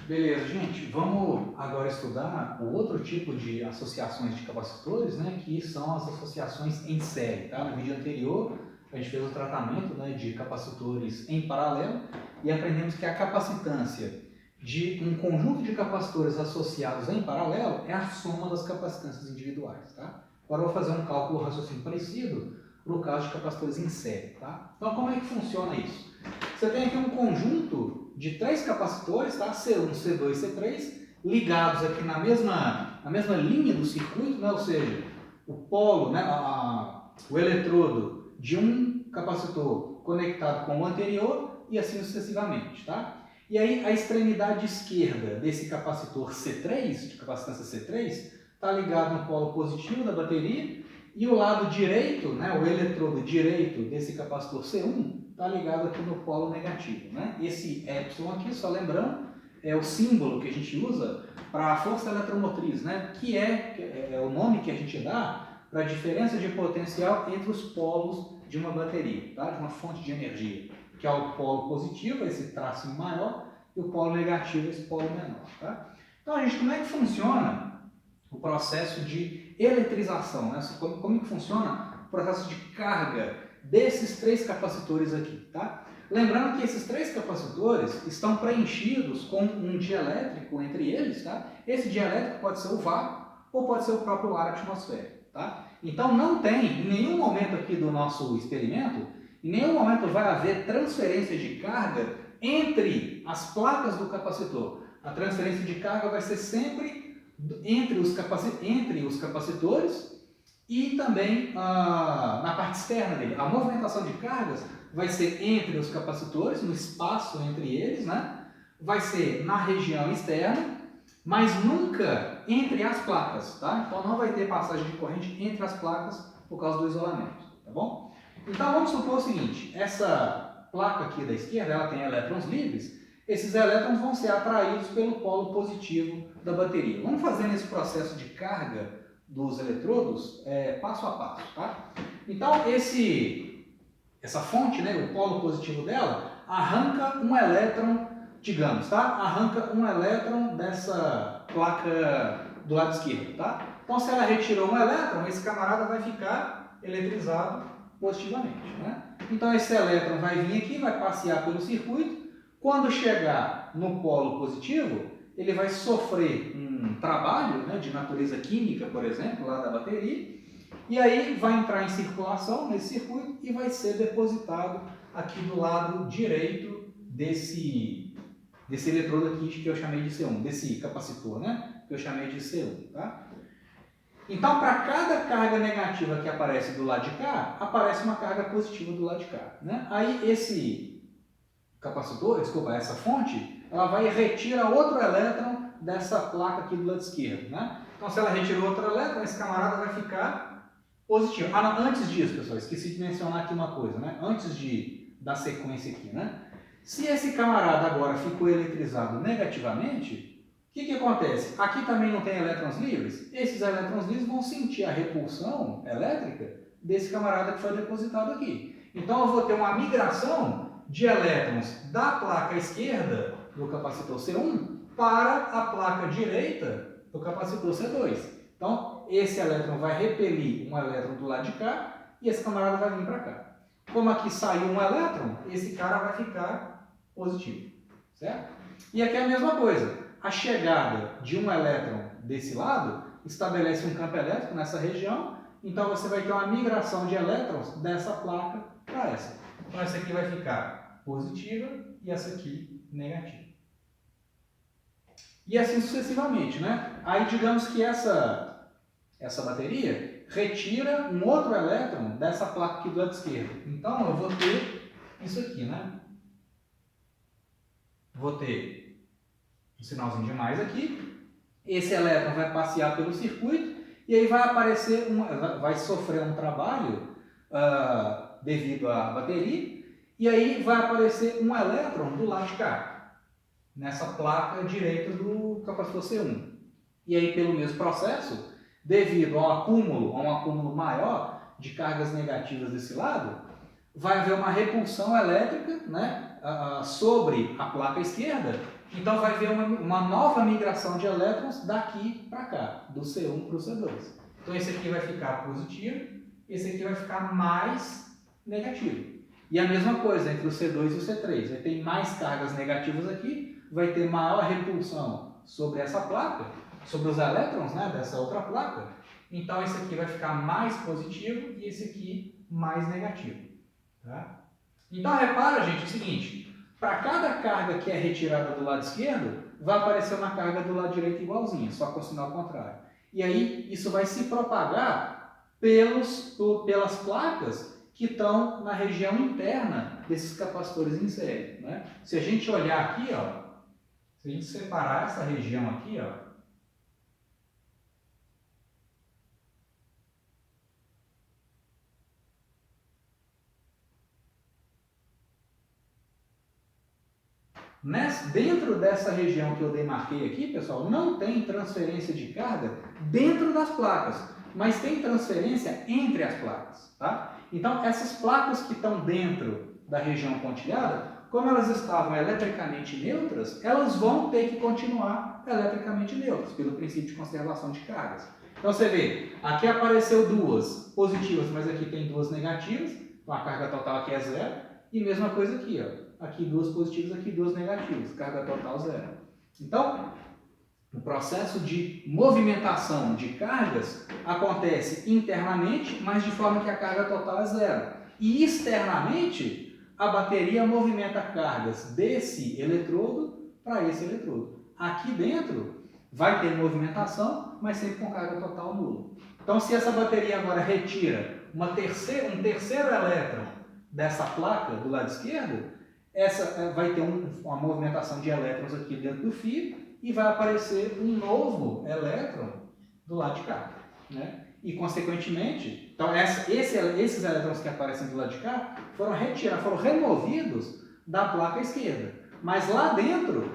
Beleza, gente, vamos agora estudar o outro tipo de associações de capacitores, né, que são as associações em série, tá? No vídeo anterior, a gente fez o tratamento, né, de capacitores em paralelo e aprendemos que a capacitância de um conjunto de capacitores associados em paralelo é a soma das capacitâncias individuais, tá? Agora eu vou fazer um cálculo raciocínio parecido para o caso de capacitores em série, tá? Então, como é que funciona isso? Você tem aqui um conjunto de três capacitores, tá? C1, C2 e C3, ligados aqui na mesma linha do circuito, né? Ou seja, o polo, né? O eletrodo de um capacitor conectado com o anterior e assim sucessivamente, tá? E aí a extremidade esquerda desse capacitor C3, de capacitância C3, está ligado no polo positivo da bateria e o lado direito, né? O eletrodo direito desse capacitor C1 está ligado aqui no polo negativo, né? Esse epsilon aqui, só lembrando, é o símbolo que a gente usa para a força eletromotriz, né? Que é o nome que a gente dá para a diferença de potencial entre os polos de uma bateria, tá? De uma fonte de energia, que é o polo positivo, esse traço maior, e o polo negativo, esse polo menor, tá? Então, gente, como é que funciona o processo de eletrização, né? Como que funciona o processo de carga desses três capacitores aqui, tá? Lembrando que esses três capacitores estão preenchidos com um dielétrico entre eles, tá? Esse dielétrico pode ser o vácuo ou pode ser o próprio ar atmosférico, tá? Então não tem, em nenhum momento aqui do nosso experimento, em nenhum momento vai haver transferência de carga entre as placas do capacitor. A transferência de carga vai ser sempre entre os capacitores e também na parte externa dele. A movimentação de cargas vai ser entre os capacitores, no espaço entre eles, né? Vai ser na região externa, mas nunca entre as placas, tá? Então não vai ter passagem de corrente entre as placas por causa do isolamento, tá bom? Então vamos supor o seguinte, essa placa aqui da esquerda, ela tem elétrons livres, esses elétrons vão ser atraídos pelo polo positivo da bateria. Vamos fazer esse processo de carga dos eletrodos passo a passo, tá? Então essa fonte, né, o polo positivo dela, arranca um elétron, digamos, tá? Arranca um elétron dessa placa do lado esquerdo, tá? Então se ela retirou um elétron, esse camarada vai ficar eletrizado positivamente, né? Então esse elétron vai vir aqui, vai passear pelo circuito, quando chegar no polo positivo, ele vai sofrer um trabalho, né, de natureza química, por exemplo, lá da bateria, e aí vai entrar em circulação nesse circuito e vai ser depositado aqui do lado direito desse eletrodo aqui que eu chamei de C1, desse capacitor, né, que eu chamei de C1, tá? Então, para cada carga negativa que aparece do lado de cá, aparece uma carga positiva do lado de cá, né? Aí esse capacitor, desculpa, essa fonte, ela vai e retira outro elétron dessa placa aqui do lado esquerdo, né? Então, se ela retirou outro elétron, esse camarada vai ficar positivo. Ah, não, antes disso, pessoal, esqueci de mencionar aqui uma coisa, né? Antes da sequência aqui, né? Se esse camarada agora ficou eletrizado negativamente, o que acontece? Aqui também não tem elétrons livres? Esses elétrons livres vão sentir a repulsão elétrica desse camarada que foi depositado aqui. Então, eu vou ter uma migração de elétrons da placa esquerda do capacitor C1 para a placa direita do capacitor C2. Então, esse elétron vai repelir um elétron do lado de cá e esse camarada vai vir para cá. Como aqui saiu um elétron, esse cara vai ficar positivo, certo? E aqui é a mesma coisa. A chegada de um elétron desse lado estabelece um campo elétrico nessa região, então você vai ter uma migração de elétrons dessa placa para essa. Então essa aqui vai ficar positiva e essa aqui negativa. E assim sucessivamente, né? Aí digamos que essa bateria retira um outro elétron dessa placa aqui do lado esquerdo. Então eu vou ter isso aqui, né? Vou ter um sinalzinho de mais aqui. Esse elétron vai passear pelo circuito e aí vai aparecer, vai sofrer um trabalho devido à bateria, e aí vai aparecer um elétron do lado de cá, nessa placa direita do capacitor C1. E aí, pelo mesmo processo, devido a um acúmulo maior de cargas negativas desse lado, vai haver uma repulsão elétrica, né, sobre a placa esquerda, Então vai haver uma nova migração de elétrons daqui para cá, do C1 para o C2. Então esse aqui vai ficar positivo, esse aqui vai ficar mais negativo. E a mesma coisa entre o C2 e o C3. Vai ter mais cargas negativas aqui, vai ter maior repulsão sobre essa placa, sobre os elétrons, né, dessa outra placa. Então esse aqui vai ficar mais positivo e esse aqui mais negativo. Tá? Então repara, gente, o seguinte, para cada carga que é retirada do lado esquerdo, vai aparecer uma carga do lado direito igualzinha, só com o sinal contrário. E aí isso vai se propagar pelas placas que estão na região interna desses capacitores em série. Né? Se a gente olhar aqui, ó, se a gente separar essa região aqui, ó, dentro dessa região que eu demarquei aqui, pessoal, não tem transferência de carga dentro das placas, mas tem transferência entre as placas. Tá? Então, essas placas que estão dentro da região pontilhada, como elas estavam eletricamente neutras, elas vão ter que continuar eletricamente neutras, pelo princípio de conservação de cargas. Então, você vê, aqui apareceu duas positivas, mas aqui tem duas negativas, então a carga total aqui é zero, e mesma coisa aqui, ó. Aqui duas positivas, aqui duas negativas, carga total zero. Então, o processo de movimentação de cargas acontece internamente, mas de forma que a carga total é zero. E externamente, a bateria movimenta cargas desse eletrodo para esse eletrodo. Aqui dentro vai ter movimentação, mas sempre com carga total nula. Então, se essa bateria agora retira um terceiro elétron dessa placa do lado esquerdo, essa vai ter uma movimentação de elétrons aqui dentro do fio e vai aparecer um novo elétron do lado de cá. Né? E, consequentemente, então esses elétrons que aparecem do lado de cá foram removidos da placa esquerda. Mas lá dentro,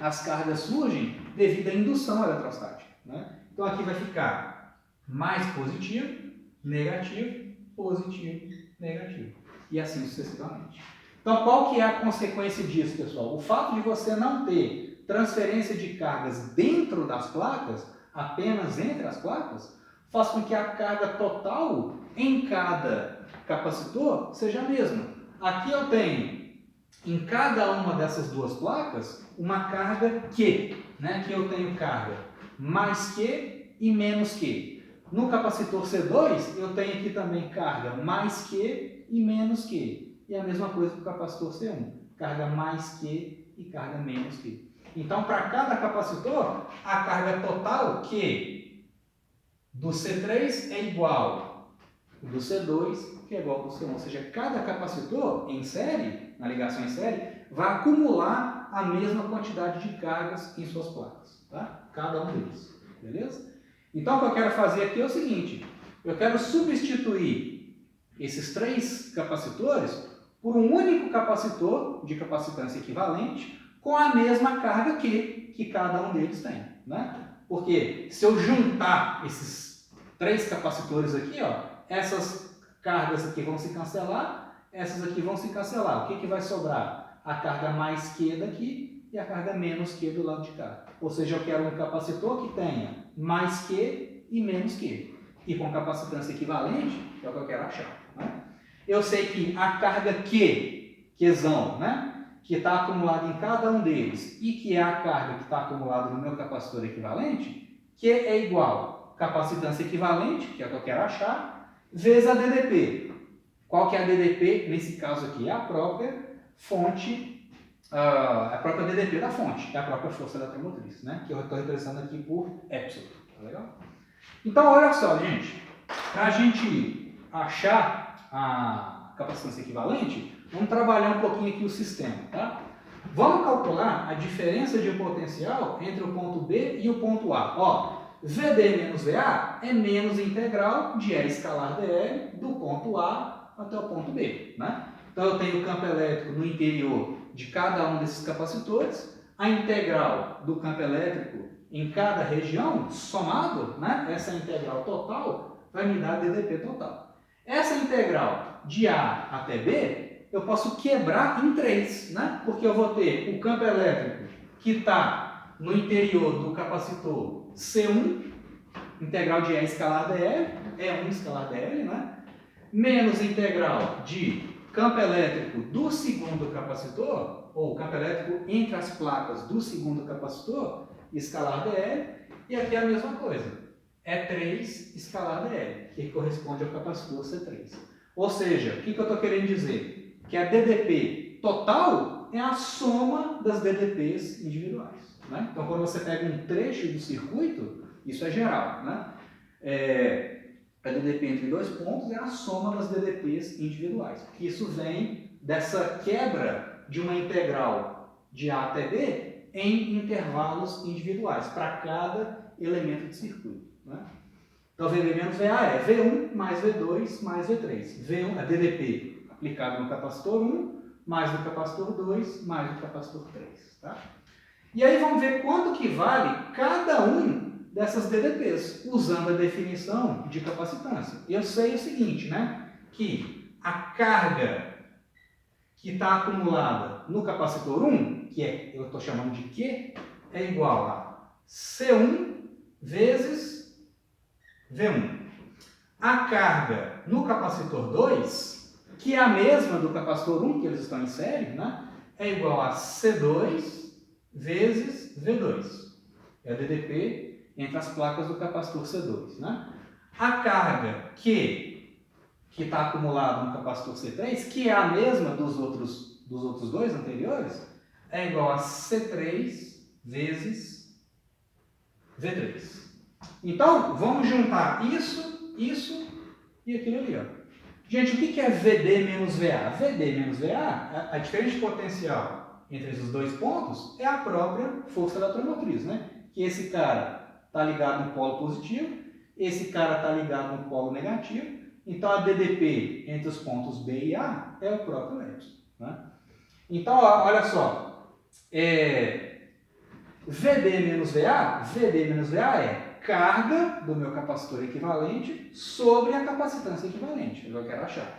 as cargas surgem devido à indução eletrostática. Né? Então, aqui vai ficar mais positivo, negativo, positivo, negativo. E assim sucessivamente. Então, qual que é a consequência disso, pessoal? O fato de você não ter transferência de cargas dentro das placas, apenas entre as placas, faz com que a carga total em cada capacitor seja a mesma. Aqui eu tenho, em cada uma dessas duas placas, uma carga Q, né? Que eu tenho carga mais Q e menos Q. No capacitor C2, eu tenho aqui também carga mais Q e menos Q. E a mesma coisa para o capacitor C1, carga mais Q e carga menos Q. Então, para cada capacitor, a carga total Q do C3 é igual ao do C2, que é igual ao do C1. Ou seja, cada capacitor em série, na ligação em série, vai acumular a mesma quantidade de cargas em suas placas. Tá? Cada um deles. Beleza? Então, o que eu quero fazer aqui é o seguinte, eu quero substituir esses três capacitores por um único capacitor de capacitância equivalente com a mesma carga que cada um deles tem. Né? Porque se eu juntar esses três capacitores aqui, ó, essas cargas aqui vão se cancelar, essas aqui vão se cancelar. O que vai sobrar? A carga mais Q daqui e a carga menos Q do lado de cá. Ou seja, eu quero um capacitor que tenha mais Q e menos Q. E com capacitância equivalente, que é o que eu quero achar. Né? Eu sei que a carga Qzão, né, que está acumulada em cada um deles, e que é a carga que está acumulada no meu capacitor equivalente, Q é igual a capacitância equivalente, que é o que eu quero achar, vezes a DDP. Qual que é a DDP? Nesse caso aqui, é a própria fonte, a própria DDP da fonte, que é a própria força eletromotriz, né, que eu estou representando aqui por Epsilon. Tá legal? Então, olha só, gente, para a gente achar a capacitância equivalente, vamos trabalhar um pouquinho aqui o sistema, tá? Vamos calcular a diferença de potencial entre o ponto B e o ponto A. Ó, VD menos VA é menos integral de E escalar dl do ponto A até o ponto B, né? Então eu tenho o campo elétrico no interior de cada um desses capacitores, a integral do campo elétrico em cada região, somado, né? Essa integral total vai me dar DDP total. Essa integral de A até B, eu posso quebrar em 3, né? Porque eu vou ter o campo elétrico que está no interior do capacitor C1, integral de E escalar dL, E1 escalar dL, né? Menos integral de campo elétrico do segundo capacitor, ou campo elétrico entre as placas do segundo capacitor, escalar dL, e aqui é a mesma coisa, E3 escalar dL, que corresponde ao capacitor C3. Ou seja, o que eu estou querendo dizer? Que a DDP total é a soma das DDPs individuais. Né? Então, quando você pega um trecho do circuito, isso é geral, né? A DDP entre dois pontos é a soma das DDPs individuais, porque isso vem dessa quebra de uma integral de A até B em intervalos individuais, para cada elemento de circuito. Né? Então, VB menos VA é V1 mais V2 mais V3. V1 é DDP aplicado no capacitor 1, mais no capacitor 2, mais no capacitor 3. Tá? E aí vamos ver quanto que vale cada um dessas DDPs, usando a definição de capacitância. Eu sei o seguinte, né? Que a carga que está acumulada no capacitor 1, que eu estou chamando de Q, é igual a C1 vezes V1. A carga no capacitor 2, que é a mesma do capacitor 1, que eles estão em série, né? É igual a C2 vezes V2. É a DDP entre as placas do capacitor C2. Né? A carga que está acumulada no capacitor C3, que é a mesma dos outros dois anteriores, é igual a C3 vezes V3. Então, vamos juntar isso e aquilo ali. Ó. Gente, o que é VD menos VA? VD menos VA, a diferença de potencial entre esses dois pontos, é a própria força eletromotriz. Né? Que esse cara está ligado no polo positivo, esse cara está ligado no polo negativo, então a DDP entre os pontos B e A é o próprio Epsilon. Né? Então, olha só, VB menos VA é carga do meu capacitor equivalente sobre a capacitância equivalente, eu quero achar.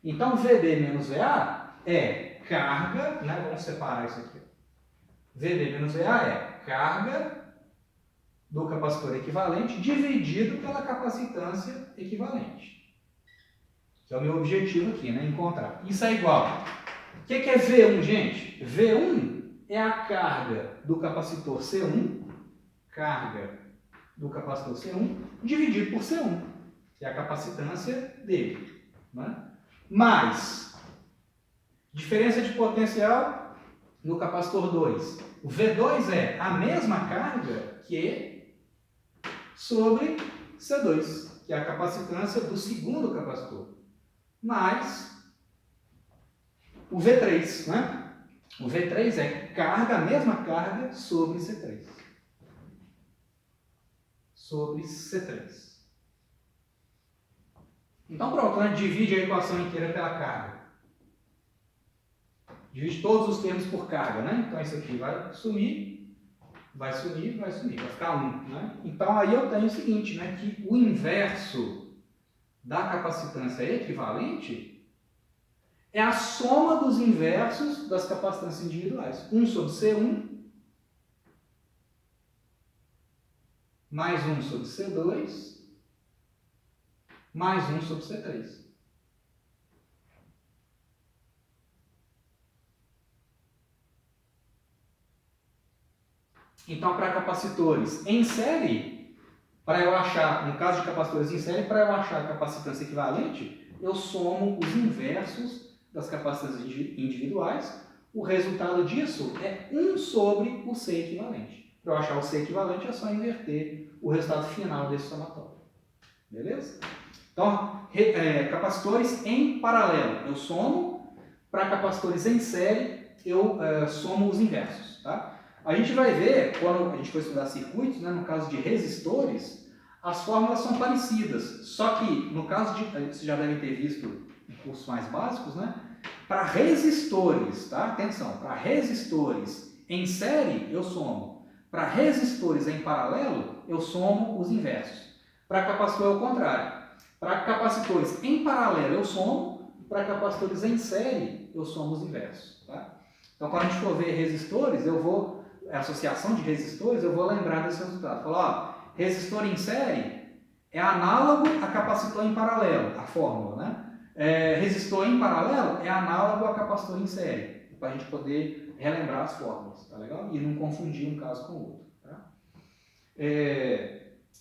Então, VB menos VA é carga, né? Vamos separar isso aqui. VB menos VA é carga do capacitor equivalente dividido pela capacitância equivalente. Que é o meu objetivo aqui, né? Encontrar. Isso é igual. O que é V1, gente? V1 é a carga do capacitor C1, carga do capacitor C1, dividido por C1, que é a capacitância dele. Né? Mais diferença de potencial no capacitor 2. O V2 é a mesma carga que sobre C2, que é a capacitância do segundo capacitor, mais o V3, né? O V3 é carga, a mesma carga sobre C3. Sobre C3. Então pronto, né? Divide a equação inteira pela carga. Divide todos os termos por carga, né? Então isso aqui vai sumir. Vai ficar 1. Né? Então, aí eu tenho o seguinte, né, que o inverso da capacitância equivalente é a soma dos inversos das capacitâncias individuais. 1 sobre C1, mais 1 sobre C2, mais 1 sobre C3. Então, para capacitores em série, para eu achar, no caso de capacitores em série, para eu achar a capacitância equivalente, eu somo os inversos das capacitâncias individuais. O resultado disso é 1 sobre o C equivalente. Para eu achar o C equivalente, é só inverter o resultado final desse somatório. Beleza? Então, capacitores em paralelo, eu somo. Para capacitores em série, eu somo os inversos. Tá? A gente vai ver, quando a gente for estudar circuitos, né, no caso de resistores, as fórmulas são parecidas. Só que, no caso de, vocês já devem ter visto em cursos mais básicos, né? Para resistores, tá? Atenção, para resistores em série, eu somo. Para resistores em paralelo, eu somo os inversos. Para capacitor é o contrário. Para capacitores em paralelo, eu somo. Para capacitores em série, eu somo os inversos. Tá? Então, quando a gente for ver resistores, eu vou associação de resistores, eu vou lembrar desse resultado. Falar, ó, resistor em série é análogo a capacitor em paralelo, a fórmula, né? Resistor em paralelo é análogo a capacitor em série, para a gente poder relembrar as fórmulas, tá legal? E não confundir um caso com o outro, tá?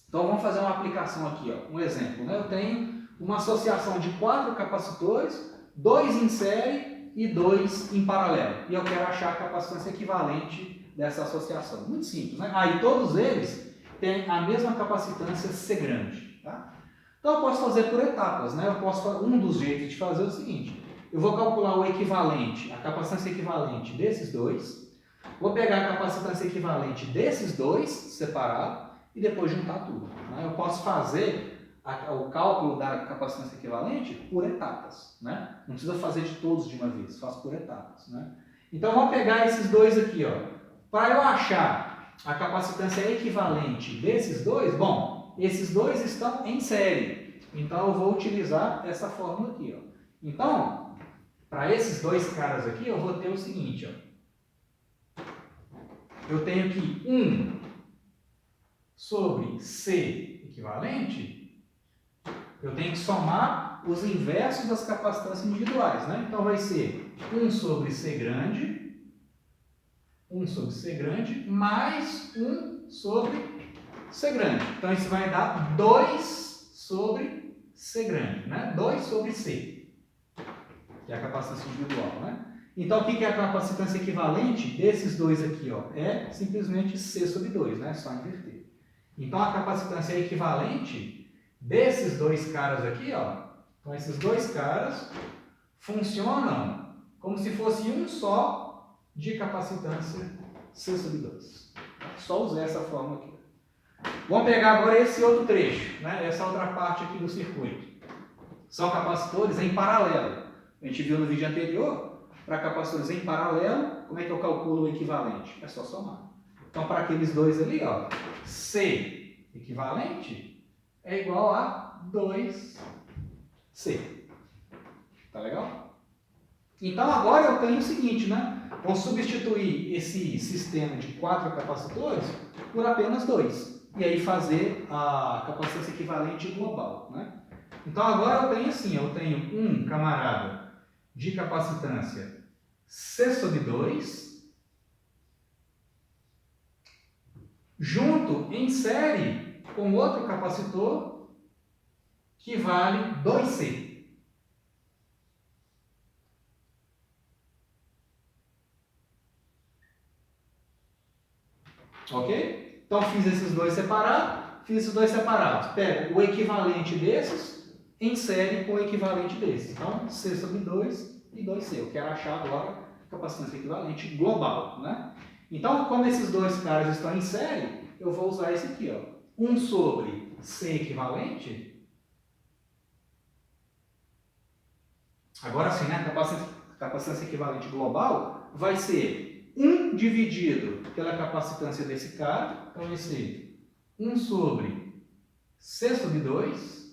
Então vamos fazer uma aplicação aqui, ó. Um exemplo, né? Eu tenho uma associação de 4 capacitores, 2 em série e 2 em paralelo. E eu quero achar a capacitância equivalente dessa associação. Muito simples, né? Aí todos eles têm a mesma capacitância C grande, tá? Então eu posso fazer por etapas, né? Um dos jeitos de fazer é o seguinte: eu vou calcular o equivalente, a capacitância equivalente desses dois, vou pegar a capacitância equivalente desses dois separado e depois juntar tudo, né? Eu posso fazer o cálculo da capacitância equivalente por etapas, né? Não precisa fazer de todos de uma vez, faço por etapas, né? Então vamos pegar esses dois aqui, ó. Para eu achar a capacitância equivalente desses dois, bom, esses dois estão em série, então eu vou utilizar essa fórmula aqui, ó. Então, para esses dois caras aqui, eu vou ter o seguinte, ó. Eu tenho aqui 1 sobre C equivalente, eu tenho que somar os inversos das capacitâncias individuais, né? Então vai ser 1 sobre C grande, 1 sobre C grande, mais 1 sobre C grande. Então isso vai dar 2 sobre C grande, né? 2 sobre C, que é a capacitância individual, né? Então o que é a capacitância equivalente desses dois aqui, ó? É simplesmente C sobre 2, né? Só inverter. Então a capacitância equivalente desses dois caras aqui, ó, então esses dois caras funcionam como se fosse um só de capacitância C sobre 2. Só usar essa fórmula aqui. Vamos pegar agora esse outro trecho, né? Essa outra parte aqui do circuito. São capacitores em paralelo. A gente viu no vídeo anterior, para capacitores em paralelo, como é que eu calculo o equivalente? É só somar. Então, para aqueles dois ali, ó, C equivalente é igual a 2C. Tá legal? Então, agora eu tenho o seguinte, né? Vou substituir esse sistema de 4 capacitores por apenas 2. E aí fazer a capacitância equivalente global, né? Então agora eu tenho assim, eu tenho um camarada de capacitância C sobre 2, junto em série com outro capacitor que vale 2C. Ok? Então fiz esses dois separados. Pego o equivalente desses em série com o equivalente desses. Então, C sobre 2 e 2C. Eu quero achar agora a capacitância equivalente global, né? Então, como esses dois caras estão em série, eu vou usar esse aqui, ó. 1 sobre C equivalente. Agora sim, né? A capacitância equivalente global vai ser 1 dividido pela capacitância desse cara. Então, vai ser 1 sobre C sobre 2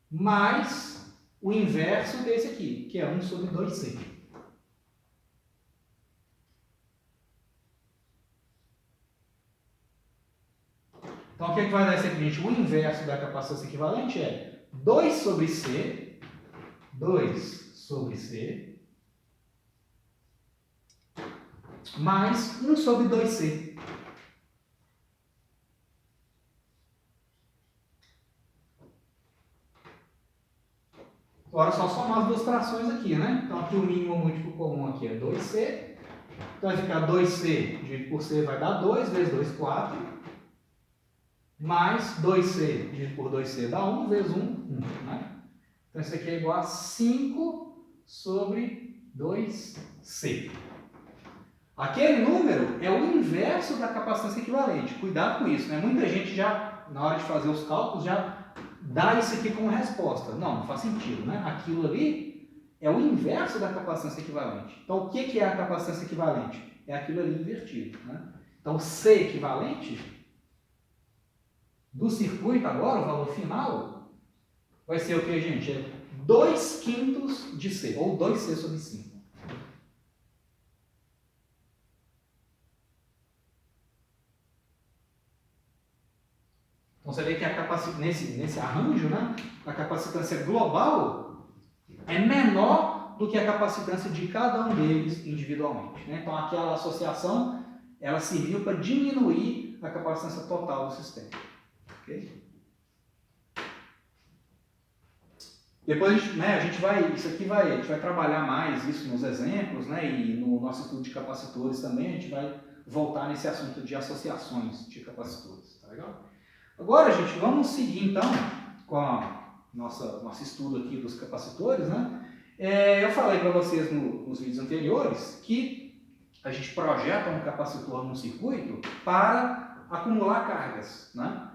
mais o inverso desse aqui, que é 1 sobre 2C. Então, o que vai dar isso aqui, gente? O inverso da capacitância equivalente é 2 sobre C, 2 sobre C, mais 1 sobre 2C. Agora é só somar as duas frações aqui, né? Então aqui o mínimo múltiplo comum aqui é 2C. Então vai ficar 2C dividido por C vai dar 2 vezes 2, 4. Mais 2C dividido por 2C dá 1 vezes 1, 1. Né? Então isso aqui é igual a 5 sobre 2C. Aquele número é o inverso da capacitância equivalente. Cuidado com isso, né? Muita gente já, na hora de fazer os cálculos, já dá isso aqui como resposta. Não, não faz sentido, né? Aquilo ali é o inverso da capacitância equivalente. Então, o que é a capacitância equivalente? É aquilo ali invertido, né? Então, C equivalente do circuito agora, o valor final, vai ser o que, gente? É 2/5 de C, ou 2C sobre 5. você vê que nesse arranjo, né, a capacitância global é menor do que a capacitância de cada um deles individualmente, né? Então aquela associação ela serviu para diminuir a capacitância total do sistema. Okay? Depois a gente vai trabalhar mais isso nos exemplos, né? E no nosso estudo de capacitores também a gente vai voltar nesse assunto de associações de capacitores, tá legal? Agora, gente, vamos seguir então com nosso estudo aqui dos capacitores, né? Eu falei para vocês nos vídeos anteriores que a gente projeta um capacitor num circuito para acumular cargas, né?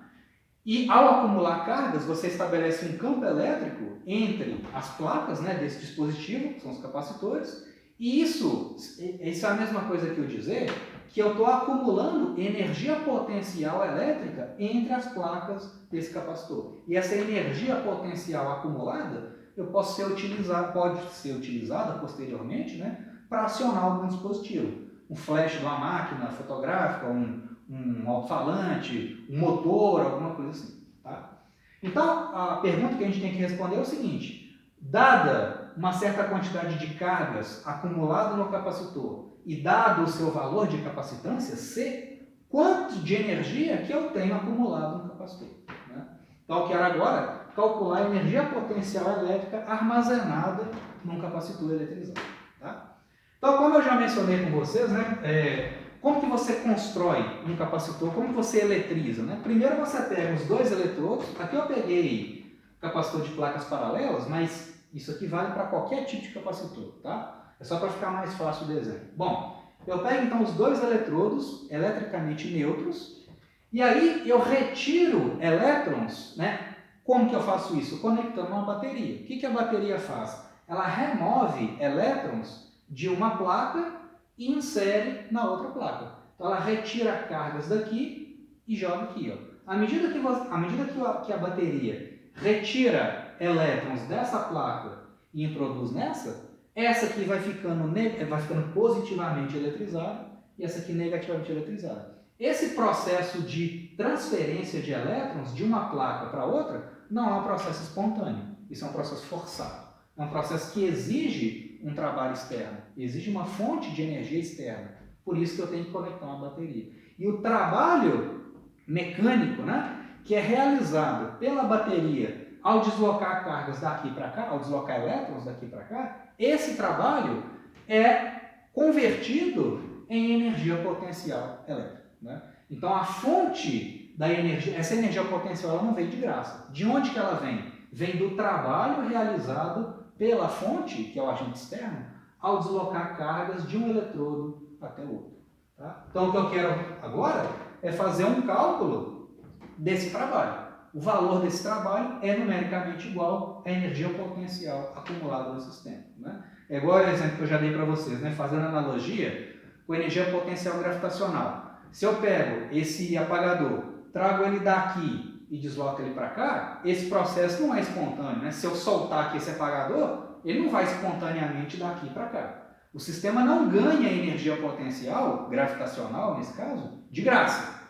E ao acumular cargas, você estabelece um campo elétrico entre as placas, né, desse dispositivo, que são os capacitores, e isso é a mesma coisa que eu dizer que eu estou acumulando energia potencial elétrica entre as placas desse capacitor. E essa energia potencial acumulada pode ser utilizada posteriormente, né, para acionar algum dispositivo. Um flash de uma máquina fotográfica, um alto-falante, um motor, alguma coisa assim. Tá? Então, a pergunta que a gente tem que responder é o seguinte: dada uma certa quantidade de cargas acumulada no capacitor e dado o seu valor de capacitância, C, quanto de energia que eu tenho acumulado no capacitor? Né? Então, eu quero agora calcular a energia potencial elétrica armazenada num capacitor eletrizado. Tá? Então, como eu já mencionei com vocês, né, como que você constrói um capacitor? Como que você eletriza? Né? Primeiro você pega os dois eletrodos. Aqui eu peguei capacitor de placas paralelas, mas isso aqui vale para qualquer tipo de capacitor, tá? É só para ficar mais fácil o desenho. Bom, eu pego então os dois eletrodos eletricamente neutros e aí eu retiro elétrons, né? Como que eu faço isso? Conectando uma bateria. O que a bateria faz? Ela remove elétrons de uma placa e insere na outra placa. Então ela retira cargas daqui e joga aqui. Ó. À medida que a bateria retira elétrons dessa placa e introduz nessa, essa aqui vai ficando positivamente eletrizada e essa aqui negativamente eletrizada. Esse processo de transferência de elétrons de uma placa para outra não é um processo espontâneo, isso é um processo forçado. É um processo que exige um trabalho externo, exige uma fonte de energia externa. Por isso que eu tenho que conectar uma bateria. E o trabalho mecânico, né, que é realizado pela bateria ao deslocar cargas daqui para cá, ao deslocar elétrons daqui para cá, esse trabalho é convertido em energia potencial elétrica. Né? Então a fonte da energia, essa energia potencial, ela não vem de graça. De onde que ela vem? Vem do trabalho realizado pela fonte, que é o agente externo, ao deslocar cargas de um eletrodo até o outro. Tá? Então, o que eu quero agora é fazer um cálculo desse trabalho. O valor desse trabalho é numericamente igual à energia potencial acumulada no sistema. Né? É igual o exemplo que eu já dei para vocês, né? Fazendo analogia com a energia potencial gravitacional. Se eu pego esse apagador, trago ele daqui e desloca ele para cá, esse processo não é espontâneo. Né? Se eu soltar aqui esse apagador, ele não vai espontaneamente daqui para cá. O sistema não ganha energia potencial, gravitacional nesse caso, de graça.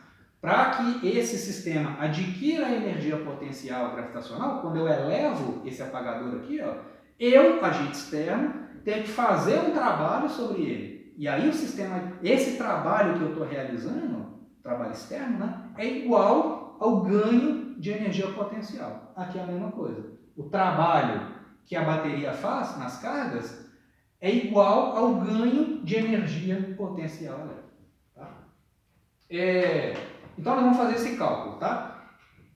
Para que esse sistema adquira energia potencial gravitacional, quando eu elevo esse apagador aqui, ó, eu, agente externo, tenho que fazer um trabalho sobre ele. E aí o sistema, esse trabalho que eu estou realizando, trabalho externo, né, é igual ao ganho de energia potencial. Aqui é a mesma coisa. O trabalho que a bateria faz nas cargas é igual ao ganho de energia potencial elétrica. Tá? Então nós vamos fazer esse cálculo. Tá?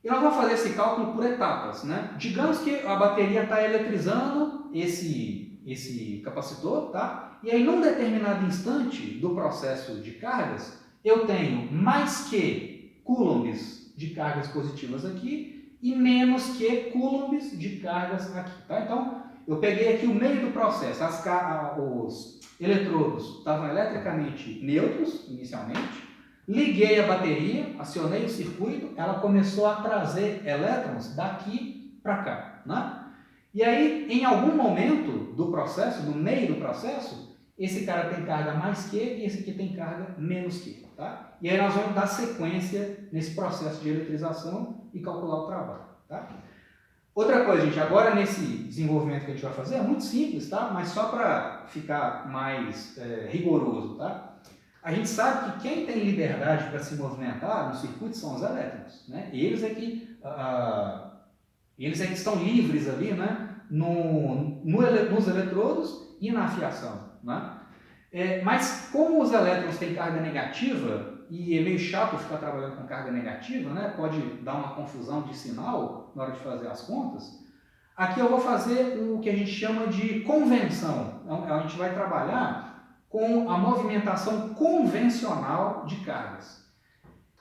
E nós vamos fazer esse cálculo por etapas. Né? Digamos que a bateria está eletrizando esse capacitor, tá? E aí num determinado instante do processo de cargas, eu tenho mais que coulombs de cargas positivas aqui e menos que coulombs de cargas aqui. Tá? Então, eu peguei aqui o meio do processo. Os eletrodos estavam eletricamente neutros, inicialmente. Liguei a bateria, acionei o circuito, ela começou a trazer elétrons daqui para cá. Né? E aí, em algum momento do processo, no meio do processo, esse cara tem carga mais que e esse aqui tem carga menos que. Tá? E aí nós vamos dar sequência nesse processo de eletrização e calcular o trabalho. Tá? Outra coisa, gente, agora nesse desenvolvimento que a gente vai fazer é muito simples, tá? Mas só para ficar mais rigoroso, tá? A gente sabe que quem tem liberdade para se movimentar no circuito são os elétrons, né? Eles é que estão livres ali, né? Nos eletrodos e na fiação, né? Mas como os elétrons têm carga negativa, e é meio chato ficar trabalhando com carga negativa, né? Pode dar uma confusão de sinal na hora de fazer as contas. Aqui eu vou fazer o que a gente chama de convenção. Então, a gente vai trabalhar com a movimentação convencional de cargas,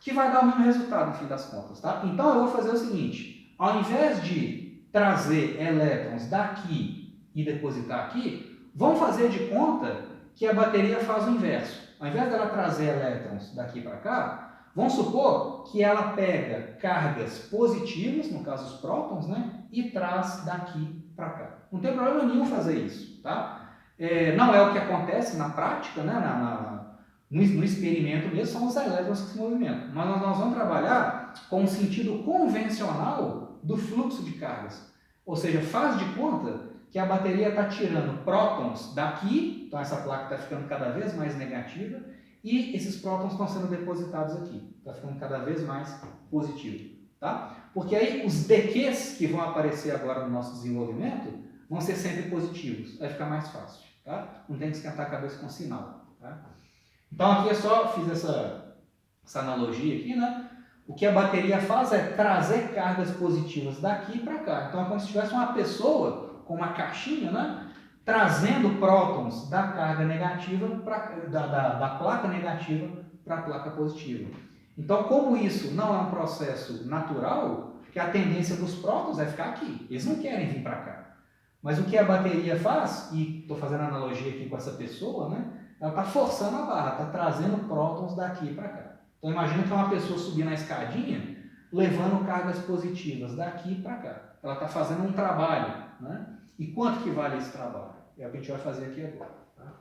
que vai dar o mesmo resultado no fim das contas. Tá? Então eu vou fazer o seguinte, ao invés de trazer elétrons daqui e depositar aqui, vamos fazer de conta que a bateria faz o inverso. Ao invés dela trazer elétrons daqui para cá, vamos supor que ela pega cargas positivas, no caso os prótons, né, e traz daqui para cá. Não tem problema nenhum fazer isso, tá? Não é o que acontece na prática, né, no experimento mesmo, são os elétrons que se movimentam. Mas nós vamos trabalhar com o sentido convencional do fluxo de cargas. Ou seja, faz de conta que a bateria está tirando prótons daqui, então essa placa está ficando cada vez mais negativa, e esses prótons estão sendo depositados aqui, está ficando cada vez mais positivo. Tá? Porque aí os dequês que vão aparecer agora no nosso desenvolvimento vão ser sempre positivos, vai ficar mais fácil. Tá? Não tem que esquentar a cabeça com sinal. Tá? Então aqui eu só fiz essa analogia aqui, né? O que a bateria faz é trazer cargas positivas daqui para cá. Então é como se tivesse uma pessoa com uma caixinha, né, trazendo prótons da carga negativa, da placa negativa para a placa positiva. Então, como isso não é um processo natural, que a tendência dos prótons é ficar aqui. Eles não querem vir para cá. Mas o que a bateria faz, e estou fazendo analogia aqui com essa pessoa, né, ela está forçando a barra, está trazendo prótons daqui para cá. Então, imagina que é uma pessoa subir na escadinha, levando cargas positivas daqui para cá. Ela está fazendo um trabalho, né? E quanto que vale esse trabalho? É o que a gente vai fazer aqui agora. Tá?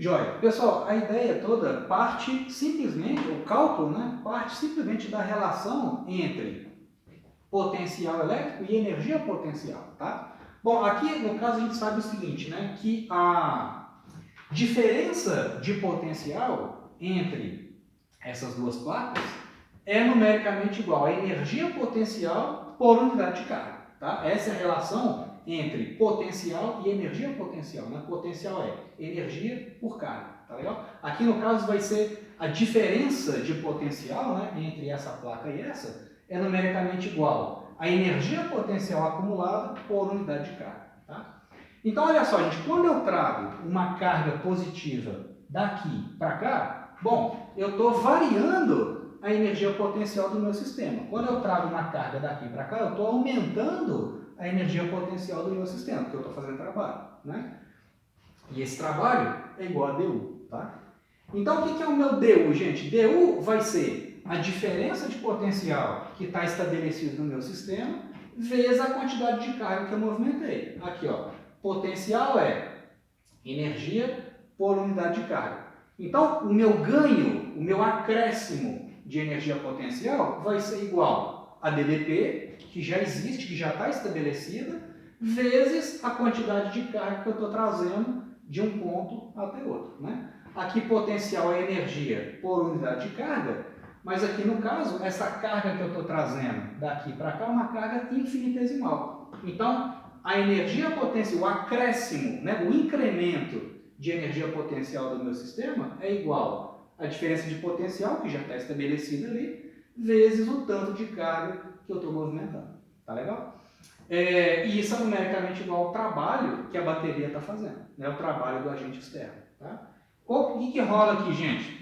Joia. Pessoal, a ideia toda parte simplesmente, o cálculo, né, parte simplesmente da relação entre potencial elétrico e energia potencial, tá? Bom, aqui no caso a gente sabe o seguinte, né, que a diferença de potencial entre essas duas placas, é numericamente igual a energia potencial por unidade de carga. Tá? Essa é a relação entre potencial e energia potencial. Né? Potencial é energia por carga. Tá legal? Aqui no caso vai ser a diferença de potencial, né, entre essa placa e essa, é numericamente igual a energia potencial acumulada por unidade de carga. Tá? Então olha só, gente, quando eu trago uma carga positiva daqui para cá, bom, eu estou variando a energia potencial do meu sistema. Quando eu trago uma carga daqui para cá, eu estou aumentando a energia potencial do meu sistema, porque eu estou fazendo trabalho. Né? E esse trabalho é igual a dU. Tá? Então, o que é o meu dU, gente? dU vai ser a diferença de potencial que está estabelecido no meu sistema vezes a quantidade de carga que eu movimentei. Aqui, ó, potencial é energia por unidade de carga. Então, o meu ganho, o meu acréscimo de energia potencial vai ser igual a DDP, que já existe, que já está estabelecida, vezes a quantidade de carga que eu estou trazendo de um ponto até outro. Né? Aqui potencial é energia por unidade de carga, mas aqui no caso, essa carga que eu estou trazendo daqui para cá é uma carga infinitesimal. Então, a energia potencial, o acréscimo, né, o incremento de energia potencial do meu sistema é igual à diferença de potencial, que já está estabelecida ali, vezes o tanto de carga que eu estou movimentando. Tá legal? E isso é numericamente igual ao trabalho que a bateria está fazendo, né, o trabalho do agente externo. Tá? O que rola aqui, gente?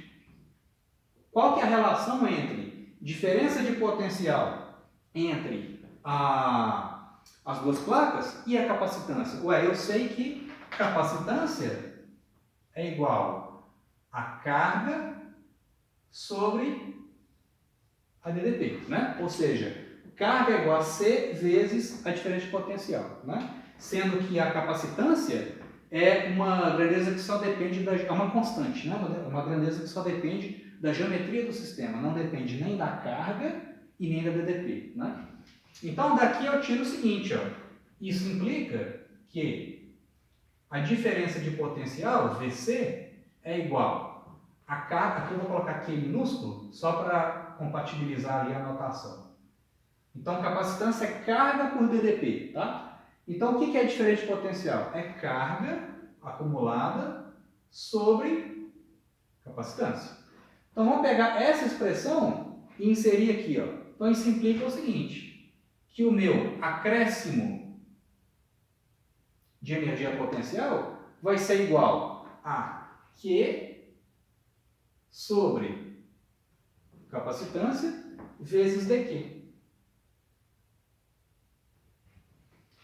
Qual que é a relação entre diferença de potencial entre as duas placas e a capacitância? Ué, eu sei que capacitância é igual a carga sobre a DDP, né? Ou seja, carga é igual a C vezes a diferença de potencial, né? Sendo que a capacitância é uma grandeza que só depende é uma constante, né? Uma grandeza que só depende da geometria do sistema, não depende nem da carga e nem da DDP, né? Então daqui eu tiro o seguinte, ó, isso implica que a diferença de potencial, VC, é igual a carga, aqui eu vou colocar Q minúsculo, só para compatibilizar ali a notação. Então capacitância é carga por DDP, tá? Então o que é diferença de potencial? É carga acumulada sobre capacitância. Então vamos pegar essa expressão e inserir aqui, ó. Então isso implica o seguinte, que o meu acréscimo de energia potencial vai ser igual a Q sobre capacitância vezes dQ.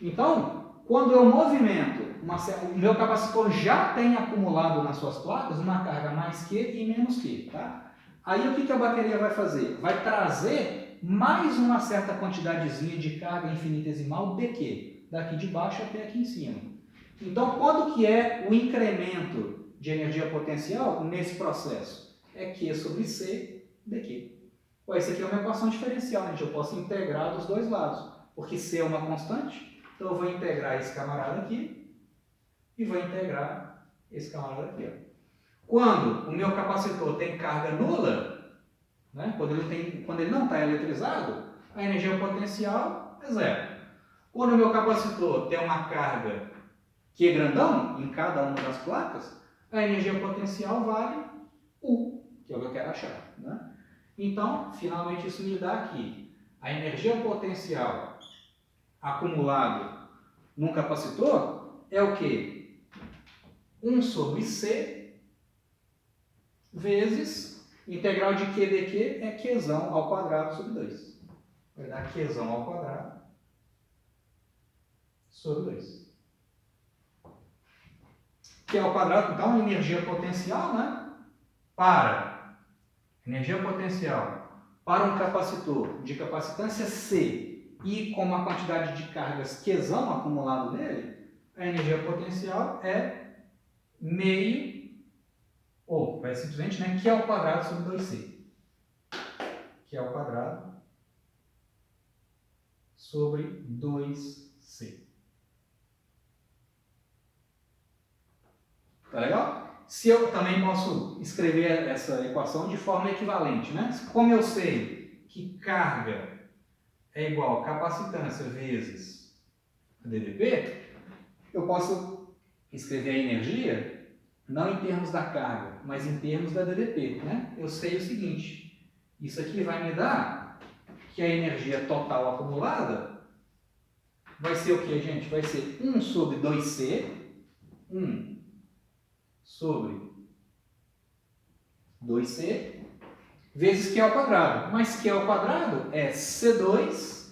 Então, quando eu movimento, o meu capacitor já tem acumulado nas suas placas uma carga mais Q e menos Q. Tá? Aí o que a bateria vai fazer? Vai trazer mais uma certa quantidadezinha de carga infinitesimal dQ, daqui de baixo até aqui em cima. Então, quando que é o incremento de energia potencial nesse processo? É Q sobre C dQ. Pô, esse aqui é uma equação diferencial, gente. Eu posso integrar dos dois lados, porque C é uma constante. Então eu vou integrar esse camarada aqui e vou integrar esse camarada aqui. Ó. Quando o meu capacitor tem carga nula, né, quando ele não está eletrizado, a energia potencial é zero. Quando o meu capacitor tem uma carga que é grandão em cada uma das placas, a energia potencial vale U, que é o que eu quero achar. Né? Então, finalmente isso me dá aqui a energia potencial acumulado num capacitor é o quê? 1 sobre C vezes integral de Q dQ é Qzão ao quadrado sobre 2. Vai dar Qzão ao quadrado sobre 2. Q ao quadrado, então, energia potencial, né? Energia potencial para um capacitor de capacitância C e com uma quantidade de cargas Qzão acumulado nele, a energia potencial é meio, ou vai simplesmente, né, Q ao quadrado sobre 2C. Q ao quadrado sobre 2C. Tá legal? se eu também posso escrever essa equação de forma equivalente, né? Como eu sei que carga é igual a capacitância vezes DDP, eu posso escrever a energia não em termos da carga, mas em termos da DDP, né? Eu sei o seguinte, isso aqui vai me dar que a energia total acumulada vai ser o que, gente? Vai ser 1 sobre 2C, 1 sobre 2C, vezes Q ao quadrado. Mas Q ao quadrado é C2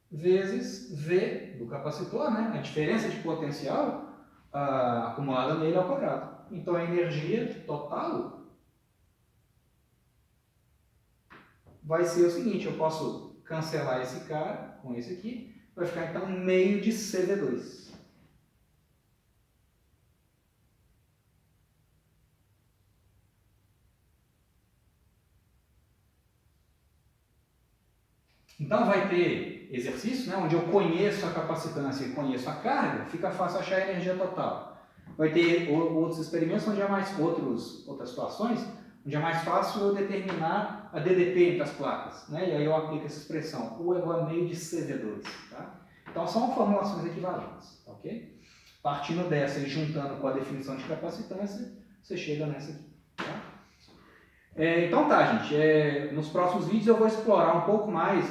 vezes V do capacitor, né? A diferença de potencial acumulada nele ao quadrado. Então a energia total vai ser o seguinte, eu posso cancelar esse cara com esse aqui, vai ficar então meio de CV2. Então vai ter exercício, né, onde eu conheço a capacitância e conheço a carga, fica fácil achar a energia total. Vai ter outros experimentos onde outras situações, onde é mais fácil eu determinar a DDP entre as placas, né, e aí eu aplico essa expressão, U é igual a meio de CV2. Tá? Então são formulações equivalentes, ok? Partindo dessa e juntando com a definição de capacitância, você chega nessa aqui. Tá? Então tá, gente. Nos próximos vídeos eu vou explorar um pouco mais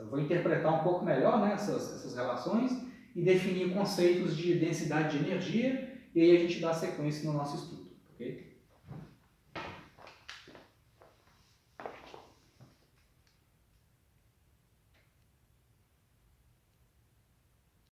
vou interpretar um pouco melhor, né, essas relações e definir conceitos de densidade de energia, e aí a gente dá sequência no nosso estudo.